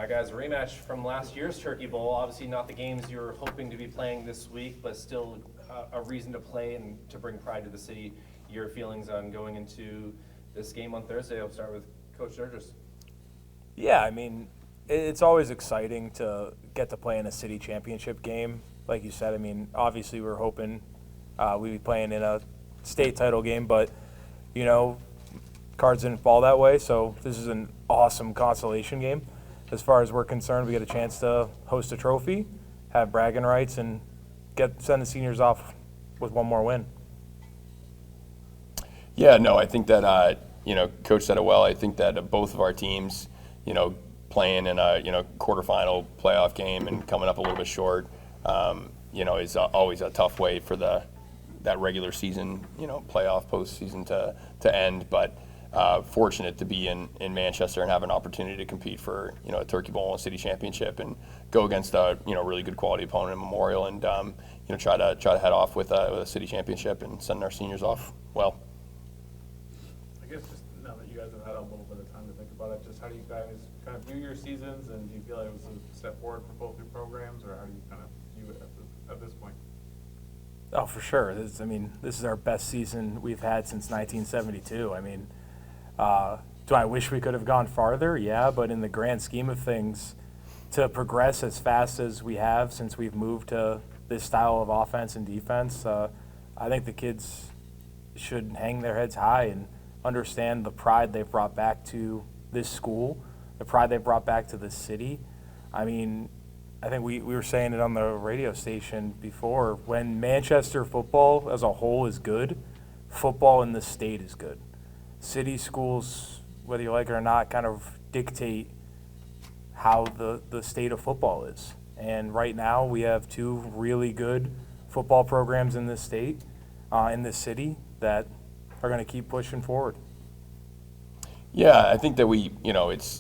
Guys, a rematch from last year's Turkey Bowl. Obviously not the games you were hoping to be playing this week, but still a reason to play and to bring pride to the city. Your feelings on going into this game on Thursday? I'll start with Coach Durgis. Yeah, I mean, it's always exciting to get to play in a city championship game. Like you said, I mean, obviously we were hoping we'd be playing in a state title game, but, cards didn't fall that way, so this is an awesome consolation game. As far as we're concerned, we get a chance to host a trophy, have bragging rights, and send the seniors off with one more win. Yeah, no, I think that, Coach said it well. I think that both of our teams, playing in a, quarterfinal playoff game and coming up a little bit short, is always a tough way for that regular season, playoff postseason to end. But fortunate to be in Manchester and have an opportunity to compete for, a Turkey Bowl and city championship and go against a, really good quality opponent in Memorial and, try to head off with a city championship and send our seniors off well. I guess just now that you guys have had a little bit of time to think about it, just how do you guys kind of view your seasons, and do you feel like it was a step forward for both your programs, or how do you kind of view it at this point? Oh, for sure. This is our best season we've had since 1972. I mean, do I wish we could have gone farther? Yeah, but in the grand scheme of things, to progress as fast as we have since we've moved to this style of offense and defense, I think the kids should hang their heads high and understand the pride they've brought back to this school, the pride they've brought back to this city. I mean, I think we were saying it on the radio station before, when Manchester football as a whole is good, football in the state is good. City schools, whether you like it or not, kind of dictate how the state of football is. And right now we have two really good football programs in this state, in this city, that are going to keep pushing forward. Yeah, I think that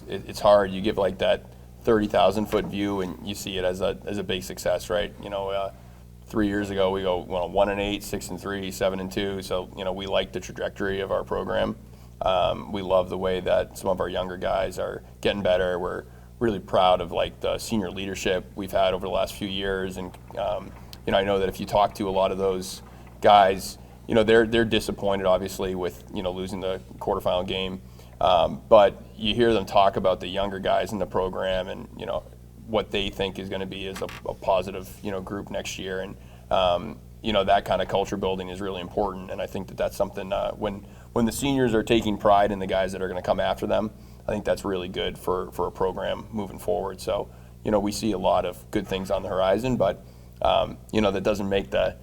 it's hard. You give like that 30,000 foot view and you see it as a big success, right? 3 years ago we go 1-8, 6-3, 7-2. So we like the trajectory of our program. We love the way that some of our younger guys are getting better. We're really proud of like the senior leadership we've had over the last few years, and I know that if you talk to a lot of those guys, they're disappointed obviously with losing the quarterfinal game, but you hear them talk about the younger guys in the program and what they think is going to be as a positive group next year, and that kind of culture building is really important. And I think that that's something when the seniors are taking pride in the guys that are going to come after them, I think that's really good for a program moving forward. So we see a lot of good things on the horizon, but that doesn't make the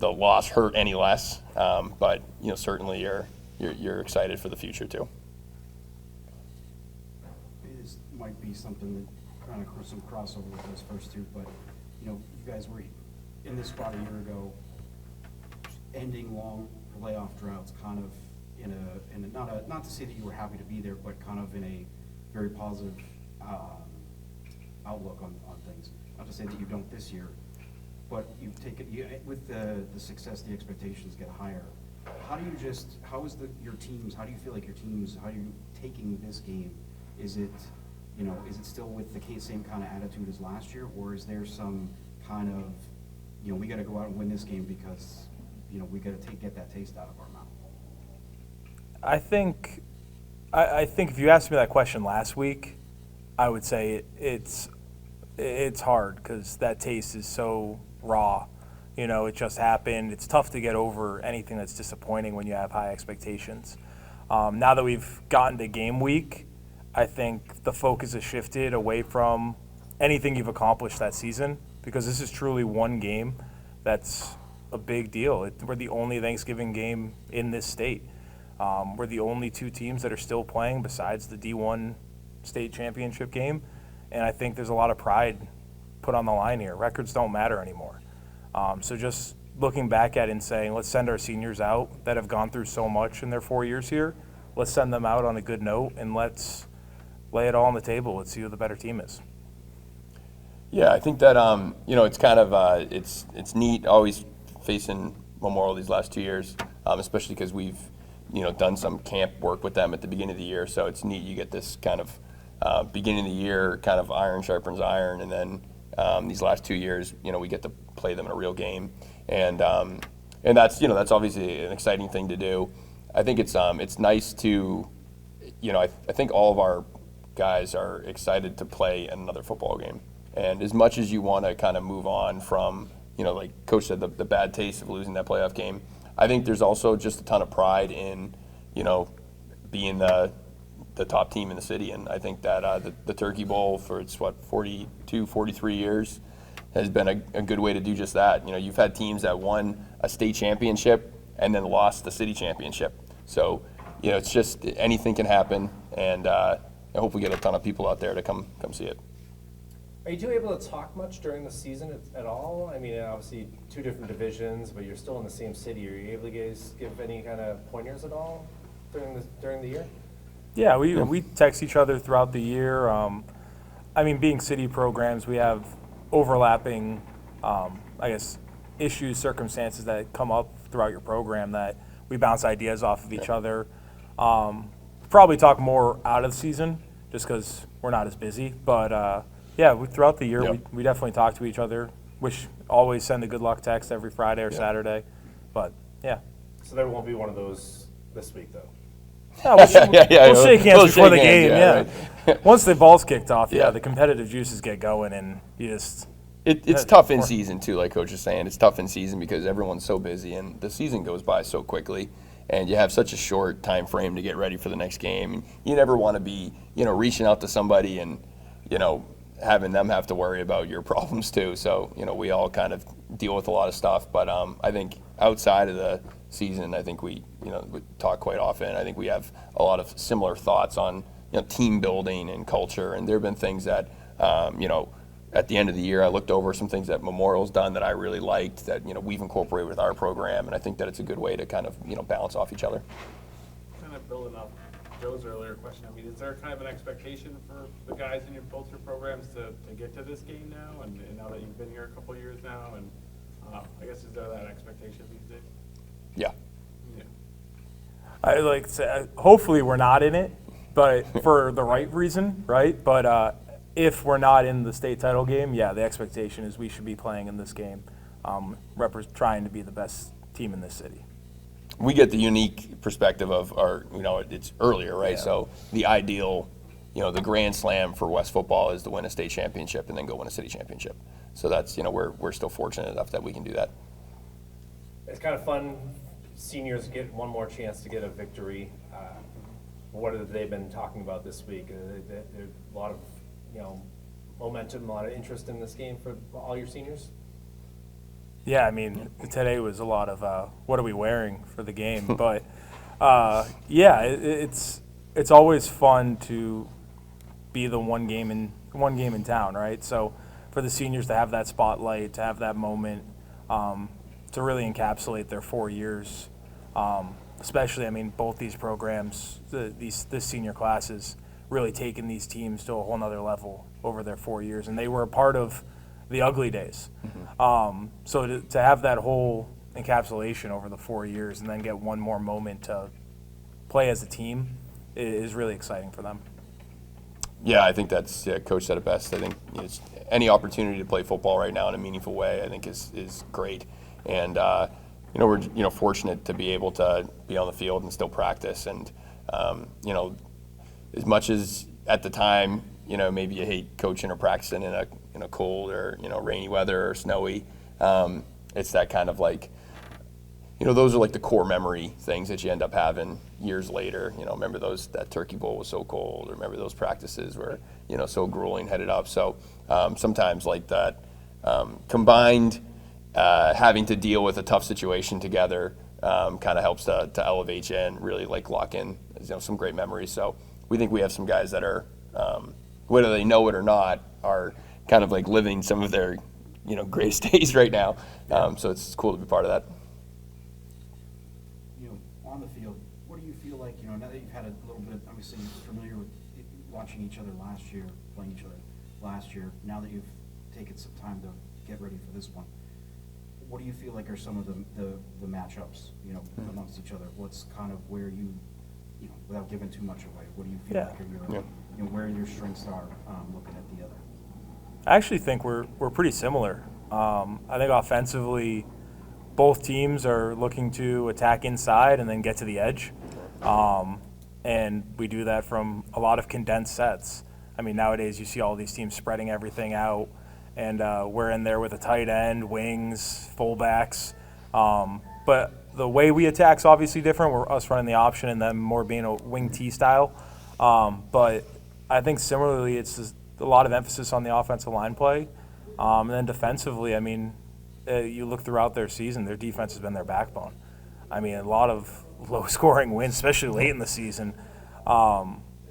loss hurt any less. But certainly you're excited for the future too. This might be something that kind of some crossover with those first two, but you guys were in this spot a year ago, ending long playoff droughts, kind of in a not to say that you were happy to be there, but kind of in a very positive outlook on things. Not to say that you don't this year, but you've taken with the success, the expectations get higher. How is your teams? How do you feel like your teams? How are you taking this game? Is it still with the same kind of attitude as last year, or is there some kind of we got to go out and win this game because we got to get that taste out of our mouth? I think if you asked me that question last week, I would say it's hard because that taste is so raw. It just happened. It's tough to get over anything that's disappointing when you have high expectations. Now that we've gotten to game week, I think the focus has shifted away from anything you've accomplished that season, because this is truly one game that's a big deal. We're the only Thanksgiving game in this state. We're the only two teams that are still playing besides the D1 state championship game, and I think there's a lot of pride put on the line here. Records don't matter anymore. So just looking back at it and saying, let's send our seniors out that have gone through so much in their 4 years here. Let's send them out on a good note, and let's lay it all on the table. Let's see who the better team is. Yeah, I think that it's kind of it's neat always facing Memorial these last 2 years, especially because we've done some camp work with them at the beginning of the year. So it's neat. You get this kind of beginning of the year, kind of iron sharpens iron, and then these last 2 years, we get to play them in a real game, and that's obviously an exciting thing to do. I think it's nice to, I think all of our guys are excited to play another football game, and as much as you want to kind of move on from, like Coach said, the bad taste of losing that playoff game, I think there's also just a ton of pride in, being the top team in the city, and I think that the Turkey Bowl for its 42, 43 years has been a good way to do just that. You've had teams that won a state championship and then lost the city championship. So, it's just anything can happen, and I hope we get a ton of people out there to come see it. Are you two able to talk much during the season at all? I mean, obviously 2 different divisions, but you're still in the same city. Are you able to guys give any kind of pointers at all during the year? Yeah, we text each other throughout the year. Being city programs, we have overlapping, issues, circumstances that come up throughout your program that we bounce ideas off of each other. Probably talk more out of the season just because we're not as busy. But, throughout the year, Yep. we definitely talk to each other. Always send a good luck text every Friday or Saturday. But, yeah. So there won't be one of those this week, though. Yeah, we'll shake hands We'll before the shake game, hands, yeah. right. Once the ball's kicked off, Yeah. the competitive juices get going, and you just... It's tough in season, too, like Coach is saying. It's tough in season because everyone's so busy, and the season goes by so quickly, and you have such a short time frame to get ready for the next game. And you never want to be, reaching out to somebody and, having them have to worry about your problems, too. So, we all kind of deal with a lot of stuff. But I think outside of the season, I think we talk quite often. I think we have a lot of similar thoughts on, team building and culture. And there have been things that, at the end of the year, I looked over some things that Memorial's done that I really liked that, we've incorporated with our program. And I think that it's a good way to kind of, balance off each other. Kind of building up Joe's earlier question, I mean, is there kind of an expectation for the guys in both your programs to get to this game now? And now that you've been here a couple of years now, and I guess is there that expectation these days? Yeah. Yeah. I like to say, hopefully we're not in it, but for the right reason, right? But if we're not in the state title game, the expectation is we should be playing in this game, trying to be the best team in this city. We get the unique perspective of our, it's earlier, right? Yeah. So the ideal, the grand slam for West football is to win a state championship and then go win a city championship. So that's, we're still fortunate enough that we can do that. It's kind of fun. Seniors get one more chance to get a victory. What have they been talking about this week? There's a lot of, momentum, a lot of interest in this game for all your seniors. Yeah, today was a lot of what are we wearing for the game, but it's always fun to be the one game in town, right? So for the seniors to have that spotlight, to have that moment, to really encapsulate their 4 years, especially both these programs, this senior classes, really taking these teams to a whole nother level over their 4 years, and they were a part of the ugly days. So to have that whole encapsulation over the 4 years and then get one more moment to play as a team is really exciting for them. Yeah, I think that's, Coach said it best. I think any opportunity to play football right now in a meaningful way, I think is great. And, we're, fortunate to be able to be on the field and still practice. And, as much as at the time, maybe you hate coaching or practicing in a cold or, rainy weather or snowy, it's that kind of like, those are like the core memory things that you end up having years later. Remember that Turkey Bowl was so cold, or remember those practices were, so grueling headed up. So sometimes like that combined having to deal with a tough situation together kind of helps to elevate you and really like lock in some great memories. So we think we have some guys that are, whether they know it or not, are kind of like living some of their, greatest days right now. So it's cool to be part of that. On the field, what do you feel like, now that you've had a little bit, obviously familiar with watching each other last year, playing each other last year, now that you've taken some time to get ready for this one, what do you feel like are some of the matchups, amongst each other? What's kind of where you without giving too much away, what do you feel Yeah. like are your, where your strengths are, looking at the other? I actually think we're pretty similar. I think offensively, both teams are looking to attack inside and then get to the edge. And we do that from a lot of condensed sets. I mean, nowadays you see all these teams spreading everything out, and we're in there with a tight end, wings, fullbacks. But the way we attack is obviously different. We're us running the option and them more being a wing T style. But I think similarly, it's just a lot of emphasis on the offensive line play. And then defensively, I mean, you look throughout their season, their defense has been their backbone. I mean, a lot of low-scoring wins, especially late in the season.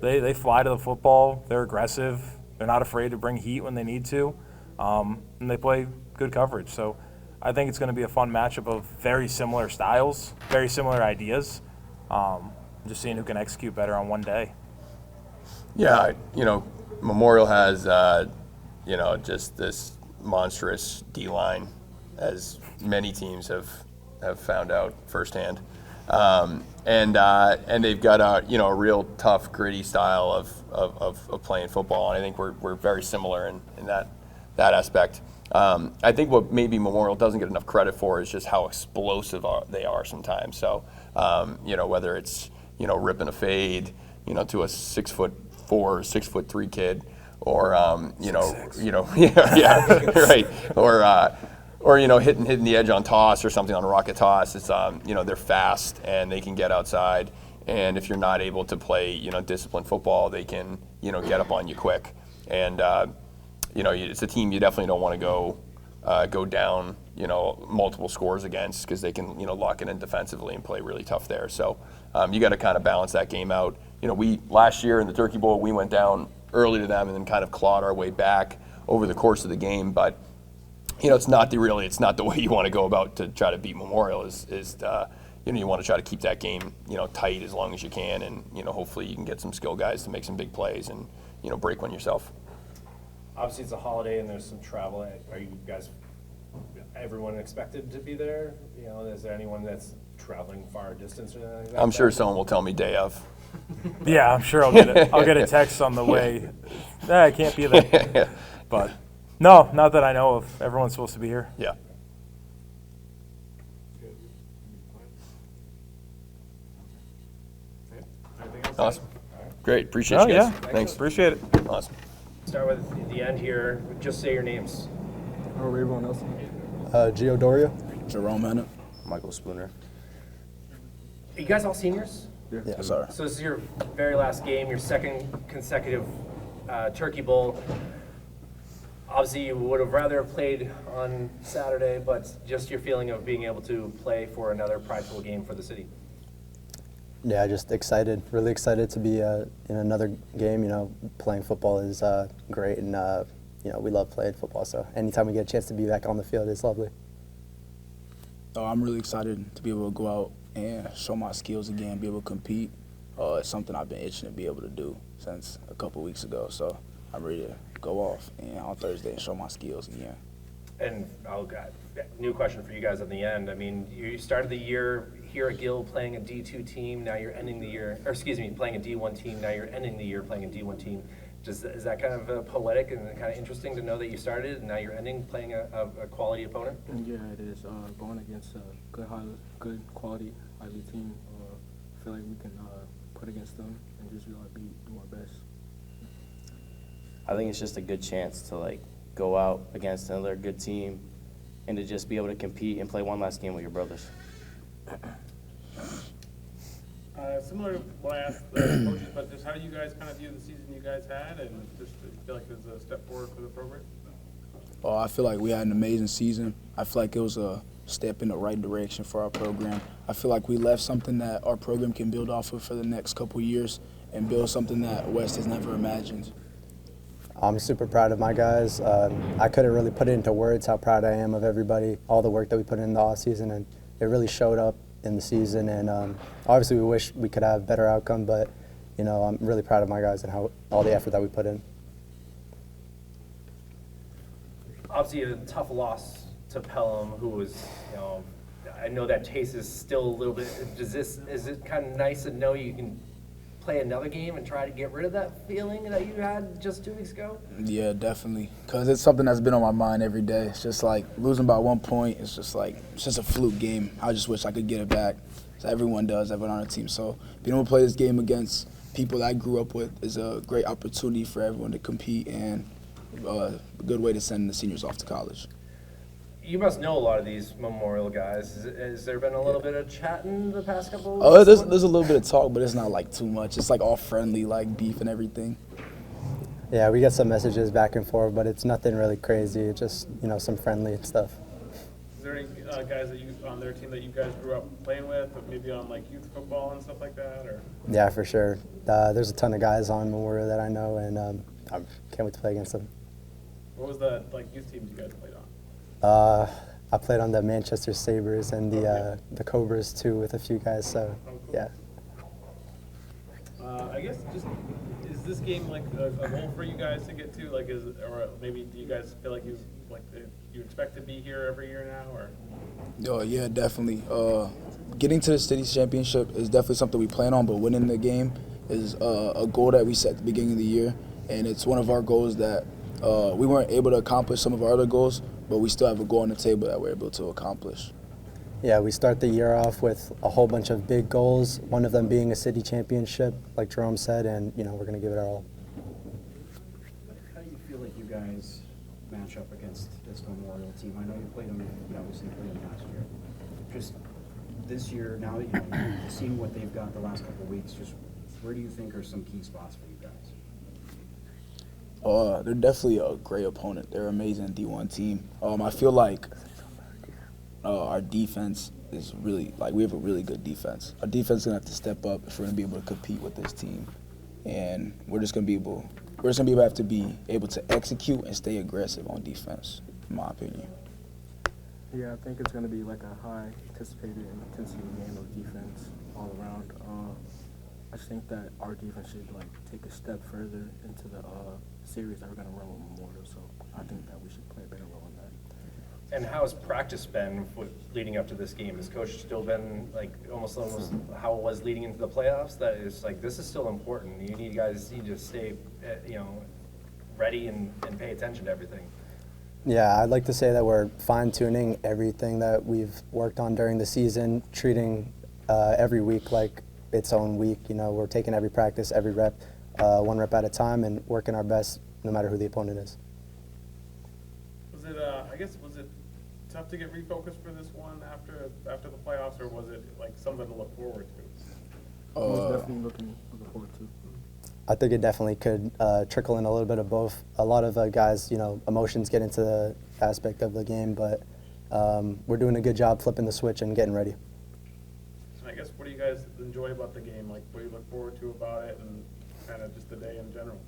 They fly to the football. They're aggressive. They're not afraid to bring heat when they need to. And they play good coverage. So I think it's going to be a fun matchup of very similar styles, very similar ideas. Just seeing who can execute better on one day. Yeah, Memorial has, just this monstrous D-line, as many teams have found out firsthand. And they've got a real tough, gritty style of playing football, and I think we're very similar in that aspect. I think what maybe Memorial doesn't get enough credit for is just how explosive they are sometimes. So, whether it's ripping a fade, to a 6'4", 6'3" kid, or right, or hitting the edge on toss or something on a rocket toss. It's they're fast and they can get outside, and if you're not able to play disciplined football, they can get up on you quick. And it's a team you definitely don't want to go down multiple scores against, because they can lock it in defensively and play really tough there. So you got to kind of balance that game out. We last year in the Turkey Bowl, we went down early to them and then kind of clawed our way back over the course of the game. But it's not the way you want to go about to try to beat Memorial. You want to try to keep that game tight as long as you can, and hopefully you can get some skill guys to make some big plays and break one yourself. Obviously, it's a holiday and there's some travel. Are you guys, everyone expected to be there? Is there anyone that's traveling far distance or anything like that? I'm sure someone will tell me day of. Yeah, I'm sure I'll get a text on the way. I can't be there. But no, not that I know of. Everyone's supposed to be here. Yeah. Anything else? Awesome. Great. Appreciate Oh you guys. yeah, Thanks. Appreciate it. Awesome. Start with the end here. Just say your names. How are everyone else? Gio Doria. Jerome Hanna. Michael Spooner. Are you guys all seniors? Yeah. Sorry. So this is your very last game, your second consecutive Turkey Bowl. Obviously, you would have rather played on Saturday, but just your feeling of being able to play for another prideful game for the city. Yeah, just excited, really excited to be in another game. Playing football is great, and we love playing football. So anytime we get a chance to be back on the field, it's lovely. I'm really excited to be able to go out and show my skills again, be able to compete. It's something I've been itching to be able to do since a couple weeks ago. So I'm ready to go off on Thursday and show my skills again. And new question for you guys at the end. I mean, you started the year here at Gill playing a D2 team. Now you're ending the year, playing a D1 team. Now you're ending the year playing a D1 team. Is that kind of poetic and kind of interesting to know that you started and now you're ending playing a quality opponent? Yeah, it is. Going against a good quality, highly team, I feel like we can put against them and just do our best. I think it's just a good chance to go out against another good team and to just be able to compete and play one last game with your brothers. Similar to what I asked the coaches, but just how do you guys kind of view the season you guys had, and just do you feel like there's a step forward for the program? I feel like we had an amazing season. I feel like it was a step in the right direction for our program. I feel like we left something that our program can build off of for the next couple of years and build something that West has never imagined. I'm super proud of my guys. I couldn't really put it into words how proud I am of everybody, all the work that we put in the offseason, and it really showed up in the season. And obviously we wish we could have a better outcome, but I'm really proud of my guys and all the effort that we put in. Obviously, a tough loss to Pelham, who was, I know that taste is still a little bit. Is it kind of nice to know you can play another game and try to get rid of that feeling that you had just 2 weeks ago? Yeah, definitely. Because it's something that's been on my mind every day. It's just like losing by 1 point. It's just a fluke game. I just wish I could get it back. So everyone does, everyone on the team. So being able to play this game against people that I grew up with is a great opportunity for everyone to compete and a good way to send the seniors off to college. You must know a lot of these Memorial guys. Has there been a little bit of chatting the past couple Oh, of weeks? there's a little bit of talk, but it's not like too much. It's like all friendly, like beef and everything. Yeah, we get some messages back and forth, but it's nothing really crazy. It's just, some friendly stuff. Is there any guys that you on their team that you guys grew up playing with, or maybe on like youth football and stuff like that, or? Yeah, for sure. There's a ton of guys on Memorial that I know, and I can't wait to play against them. What was the youth teams you guys played on? I played on the Manchester Sabres and the Cobras too with a few guys. So cool. yeah. I guess just is this game like a goal for you guys to get to? Like, or maybe do you guys feel like you expect to be here every year now, or? Oh yeah, definitely. Getting to the city championship is definitely something we plan on, but winning the game is a goal that we set at the beginning of the year, and it's one of our goals that we weren't able to accomplish some of our other goals, but we still have a goal on the table that we're able to accomplish. Yeah, we start the year off with a whole bunch of big goals, one of them being a city championship, like Jerome said, and we're going to give it our all. How do you feel like you guys match up against this Memorial team? I know you played them, you obviously played them last year. Just this year, now that you've seen what they've got the last couple of weeks, just where do you think are some key spots for you guys? They're definitely a great opponent. They're an amazing D1 team. I feel like our defense is really, we have a really good defense. Our defense is going to have to step up if we're going to be able to compete with this team. And we're just going to have to be able to execute and stay aggressive on defense, in my opinion. Yeah, I think it's going to be like a high anticipated and intensity game of defense all around. I just think that our defense should take a step further into the series that we're going to run with Memorial. So I think that we should play a better role in that. And how has practice been leading up to this game? Has Coach still been almost how it was leading into the playoffs? That is this is still important. You guys need to stay, ready and pay attention to everything. Yeah, I'd like to say that we're fine-tuning everything that we've worked on during the season, treating every week like its own week. We're taking every practice, every rep, 1 rep at a time, and working our best no matter who the opponent is. Was it tough to get refocused for this one after the playoffs, or was it something to look forward to? Most definitely looking forward to. I think it definitely could trickle in a little bit of both. A lot of guys, emotions get into the aspect of the game, but we're doing a good job flipping the switch and getting ready. So I guess, what do you guys enjoy about the game? What do you look forward to about it, and kind of just the day in general?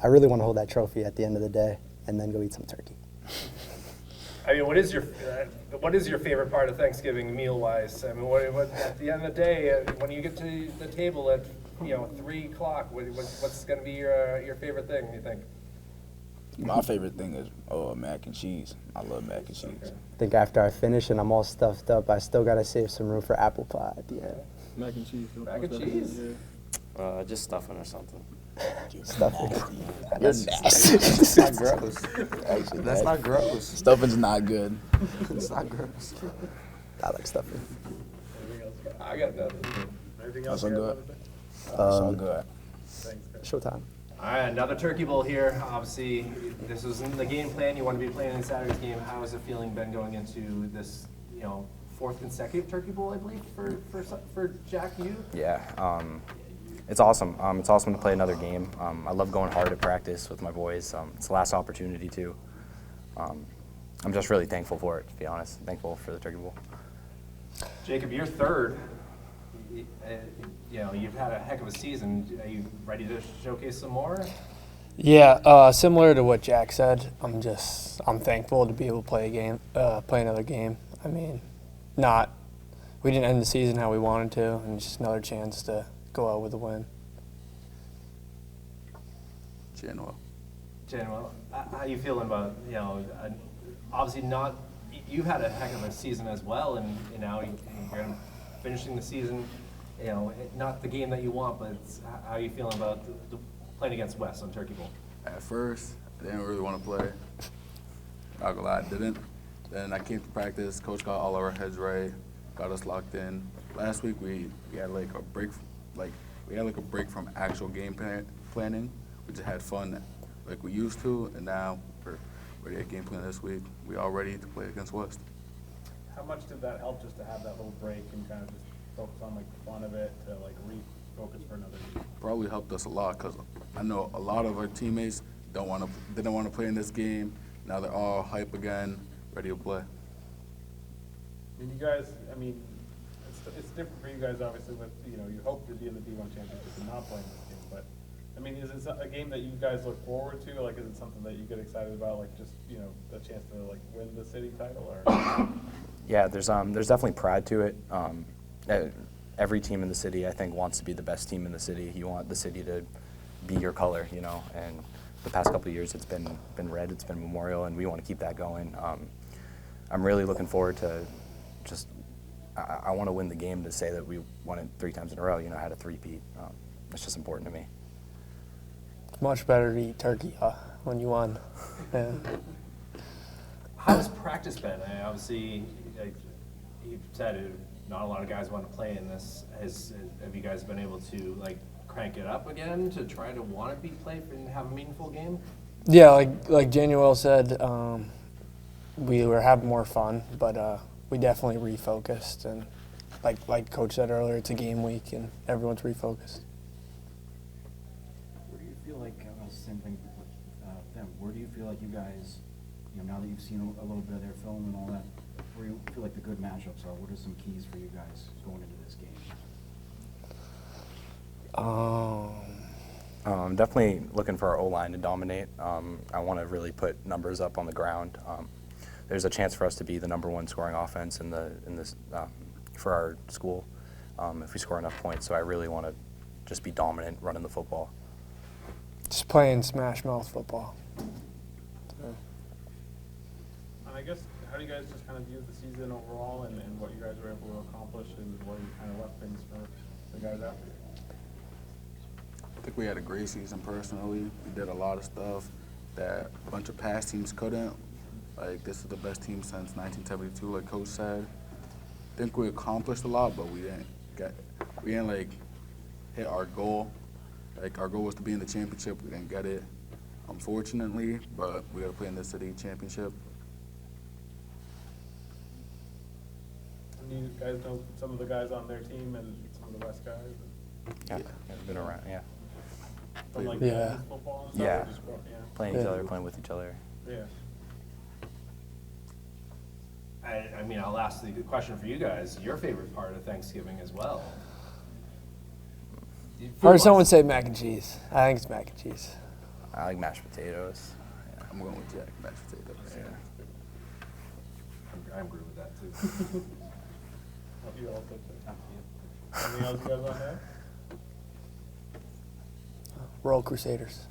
I really want to hold that trophy at the end of the day and then go eat some turkey. I mean, what is your favorite part of Thanksgiving meal-wise? I mean, what at the end of the day, when you get to the table at 3 o'clock, what's going to be your favorite thing? You think? My favorite thing is mac and cheese. I love mac and cheese. I think after I finish and I'm all stuffed up, I still got to save some room for apple pie at the end. Mac and cheese. Mac and cheese? Yeah. Just stuffing or something. Stuffing. You're nasty. That's not gross. Actually, That's not gross. Stuffing's not good. It's not gross. I like stuffing. Anything else? I got nothing. Anything else? That's you all guys good. wanna say? It's all good. Thanks, guys. Showtime. All right, another Turkey Bowl here. Obviously, this was in the game plan. You want to be playing in Saturday's game. How has the feeling been going into this, 4th consecutive Turkey Bowl, I believe, for Jack, you? Yeah, it's awesome. It's awesome to play another game. I love going hard at practice with my boys. It's the last opportunity too. I'm just really thankful for it, to be honest. Thankful for the Turkey Bowl. Jacob, you're third. You've had a heck of a season. Are you ready to showcase some more? Yeah, similar to what Jack said, I'm thankful to be able to play another game. I mean, we didn't end the season how we wanted to, and it's just another chance to go out with a win. General. How you feeling about, obviously you've had a heck of a season as well, and you're finishing the season you know, not the game that you want, but it's, how are you feeling about playing against West on Turkey Bowl? At first, I didn't really want to play. Not gonna lie, I didn't. Then I came to practice. Coach got all our heads right, got us locked in. Last week we had like a break, from actual game planning. We just had fun like we used to, and now we're ready to game plan this week. We all ready to play against West. How much did that help just to have that little break and kind of just focus on like the fun of it to like refocus for another week? Probably helped us a lot because I know a lot of our teammates didn't want to play in this game. Now they're all hype again, ready to play. I mean, you guys, I mean, it's different for you guys obviously with, you know, you hope to be in the D1 championship and not playing this game, but I mean, is it a game that you guys look forward to? Like, is it something that you get excited about, like just, you know, a chance to like win the city title or? Yeah, there's definitely pride to it. Every team in the city, I think, wants to be the best team in the city. You want the city to be your color, you know, and the past couple of years it's been red, it's been Memorial, and we want to keep that going. I'm really looking forward to just, I want to win the game to say that we won it 3 times in a row, you know, had a three-peat. It's just important to me. It's much better to eat turkey when you won. Yeah. How's practice been? Obviously, like you said, not a lot of guys want to play in this. Have you guys been able to like crank it up again to try to want to be played and have a meaningful game? Yeah, like Januel said, we were having more fun, but we definitely refocused, and like Coach said earlier, it's a game week and everyone's refocused. Where do you feel like, same thing with them, where do you feel like you guys, you know, now that you've seen a little bit of their film and all that, where do you feel like the good matchups are? What are some keys for you guys going into this game? I'm definitely looking for our O-line to dominate. I want to really put numbers up on the ground. There's a chance for us to be the #1 scoring offense in this for our school if we score enough points. So I really want to just be dominant running the football. Just playing smash mouth football. And I guess, how do you guys just kind of view the season overall and what you guys were able to accomplish and where you kind of left things for the guys after you? I think we had a great season personally. We did a lot of stuff that a bunch of past teams couldn't. Like, this is the best team since 1972, like Coach said. I think we accomplished a lot, but we didn't like hit our goal. Like, our goal was to be in the championship. We didn't get it, unfortunately, but we got to play in the city championship. And you guys know some of the guys on their team and some of the West guys? Yeah, been around, yeah. From like Yeah. football and stuff? Yeah. Or just Playing each other, playing with each other. Yeah. I mean, I'll ask the question for you guys. Your favorite part of Thanksgiving as well? I heard someone say mac and cheese. I think it's mac and cheese. I like mashed potatoes. Yeah. I'm going with Jack, mashed potatoes. Yeah. I agree with that too. You all said that. Anything else you guys want to add? Royal Crusaders.